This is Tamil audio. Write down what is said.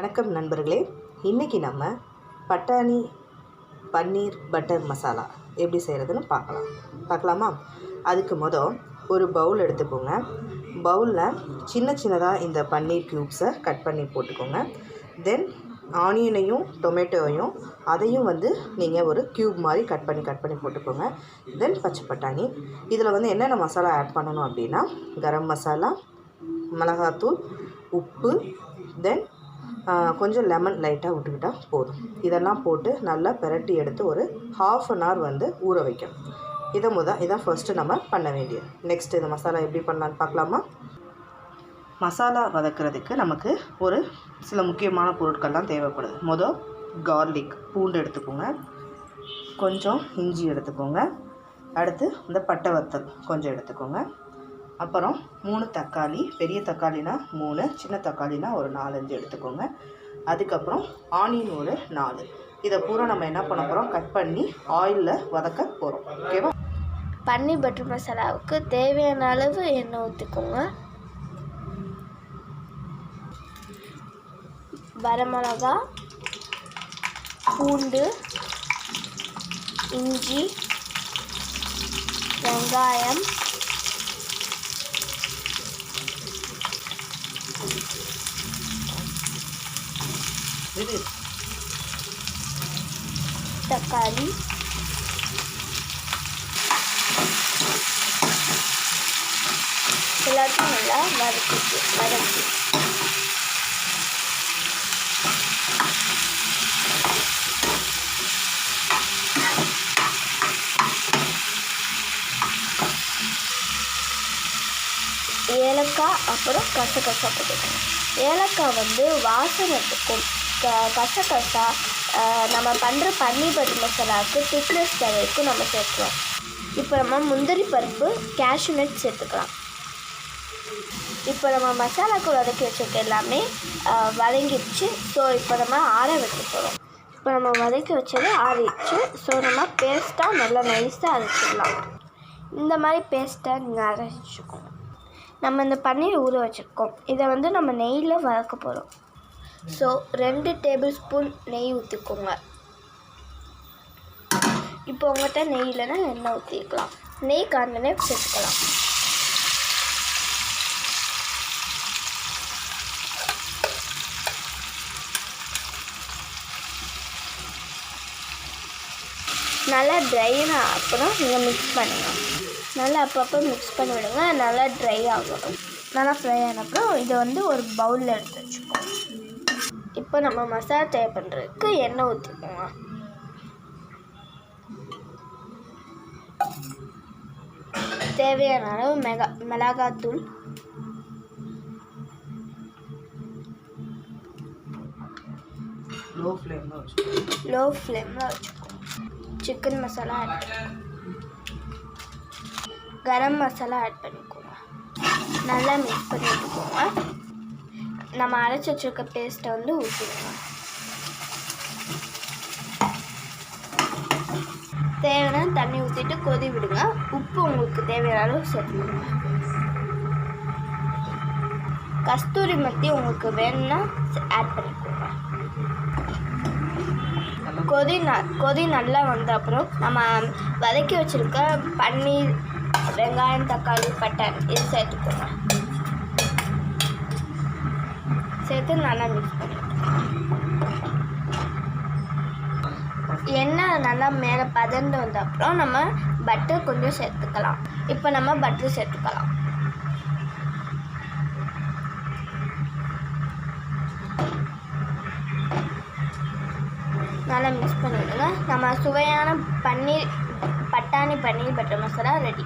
வணக்கம் நண்பர்களே, இன்றைக்கி நம்ம பட்டாணி பன்னீர் பட்டர் மசாலா எப்படி செய்கிறதுன்னு பார்க்கலாமா? அதுக்கு ஒரு பவுல் எடுத்துக்கோங்க. பவுலில் சின்னதாக இந்த பன்னீர் க்யூப்ஸை கட் பண்ணி போட்டுக்கோங்க. தென் ஆனியனையும் டொமேட்டோவையும் அதையும் நீங்கள் ஒரு க்யூப் மாதிரி கட் பண்ணி போட்டுக்கோங்க. தென் பச்சை பட்டாணி. இதில் என்னென்ன மசாலா ஆட் பண்ணணும் அப்படின்னா, கரம் மசாலா, மிளகாத்தூள், உப்பு, தென் கொஞ்சம் லெமன் லைட்டாக விட்டுக்கிட்டால் போதும். இதெல்லாம் போட்டு நல்லா பிரட்டி எடுத்து ஒரு ½ அன் ஹவர் ஊற வைக்கணும். இதான் ஃபர்ஸ்ட்டு நம்ம பண்ண வேண்டியது. நெக்ஸ்ட்டு இந்த மசாலா எப்படி பண்ணலான்னு பார்க்கலாமா? மசாலா வதக்கிறதுக்கு நமக்கு ஒரு சில முக்கியமான பொருட்கள்லாம் தேவைப்படுது. கார்லிக், பூண்டு எடுத்துக்கோங்க. கொஞ்சம் இஞ்சி எடுத்துக்கோங்க. அடுத்து இந்த பட்டை வத்தல் கொஞ்சம் எடுத்துக்கோங்க. அப்புறம் 3 தக்காளி, பெரிய தக்காளினா 3, சின்ன தக்காளினா ஒரு 4-5 எடுத்துக்கோங்க. அதுக்கப்புறம் ஆனியன் ஒரு 4. இதை பூரா நம்ம என்ன பண்ண போகிறோம், கட் பண்ணி ஆயிலில் வதக்க போகிறோம். ஓகேவா? பன்னீர் பட்டர் மசாலாவுக்கு தேவையான அளவு எண்ணெய் ஊற்றிக்கோங்க. வரமிளகா, பூண்டு, இஞ்சி, வெங்காயம், தக்காளி, எல்லாத்தையும் நல்லா வதக்கி ஏலக்காய், அப்புறம் கசகசா போட்டுக்கணும். ஏலக்காய் வாசனை இருக்கும். கசகசா நம்ம பண்ணுற பன்னீர் பட்டர் மசாலாவுக்கு திக்னஸ் தேவைக்கும் நம்ம சேர்க்கலாம். இப்போ நம்ம முந்திரி பருப்பு, கேஷ்யூ நட் சேர்த்துக்கலாம். இப்போ நம்ம மசாலாவுக்கு வதக்கி வச்சுருக்க எல்லாமே வதங்கிடுச்சு. ஸோ இப்போ நம்ம ஆற வைக்க போகிறோம். இப்போ நம்ம வதக்கி வச்சது ஆறிடுச்சு. ஸோ நம்ம பேஸ்ட்டாக நல்லா நைஸாக அரைச்சிடலாம். இந்த மாதிரி பேஸ்ட்டாக நீங்கள் அரைச்சிக்கோங்க. நம்ம இந்த பன்னீர் ஊற வச்சுருக்கோம். இதை நம்ம நெய்யில் வதக்க போகிறோம். ஸோ 2 டேபிள் ஸ்பூன் நெய் ஊற்றிக்கோங்க. இப்போ உங்கள்கிட்ட நெய் இல்லைன்னா எண்ணெய் ஊற்றிக்கலாம். நெய் காரணமே சேர்த்துக்கலாம். நல்லா ட்ரைனா அப்புறம் நீங்கள் மிக்ஸ் பண்ணுங்கள். நல்லா அப்பப்போ மிக்ஸ் பண்ணி விடுங்க. நல்லா ட்ரை ஆகணும். நல்லா ஃப்ரை ஆன அப்புறம் இதை ஒரு பவுலில் எடுத்து வச்சுக்கோங்க. இப்போ நம்ம மசாலா தயார் பண்ணுறதுக்கு எண்ணெய் ஊற்றிக்கோங்க. தேவையான அளவு மிளகாத்தூள், லோ ஃப்ளேமில் வச்சுக்கோங்க. சிக்கன் மசாலா ஆட் பண்ணிக்கோங்க. கரம் மசாலா ஆட் பண்ணிக்கோங்க. நல்லா மிக்ஸ் பண்ணி விட்டுக்கோங்க. நம்ம அரைச்சி வச்சுருக்க பேஸ்ட்டை ஊற்றிடுங்க. தேவையான தண்ணி ஊற்றிட்டு கொதி விடுங்க. உப்பு உங்களுக்கு தேவையான அளவு சேர்த்துக்கோங்க. கஸ்தூரி மெத்தி உங்களுக்கு வேணும்னா ஆட் பண்ணிக்கோங்க. கொதி நல்லா வந்த அப்புறம் நம்ம வதக்கி வச்சுருக்க பன்னீர், வெங்காயம், தக்காளி, பட்டாணி இது சேர்த்துக்கோங்க. சேர்த்து நல்லா மிக்ஸ் பண்ணிக்கோங்க. எண்ணெய் நல்லா மேலே பதந்து வந்த அப்புறம் நம்ம பட்டர் கொஞ்சம் சேர்த்துக்கலாம். இப்போ நம்ம பட்டர் சேர்த்துக்கலாம். நல்லா மிக்ஸ் பண்ணிவிடுங்க. நம்ம சுவையான பட்டாணி பன்னீர் பட்டர் மசாலா ரெடி.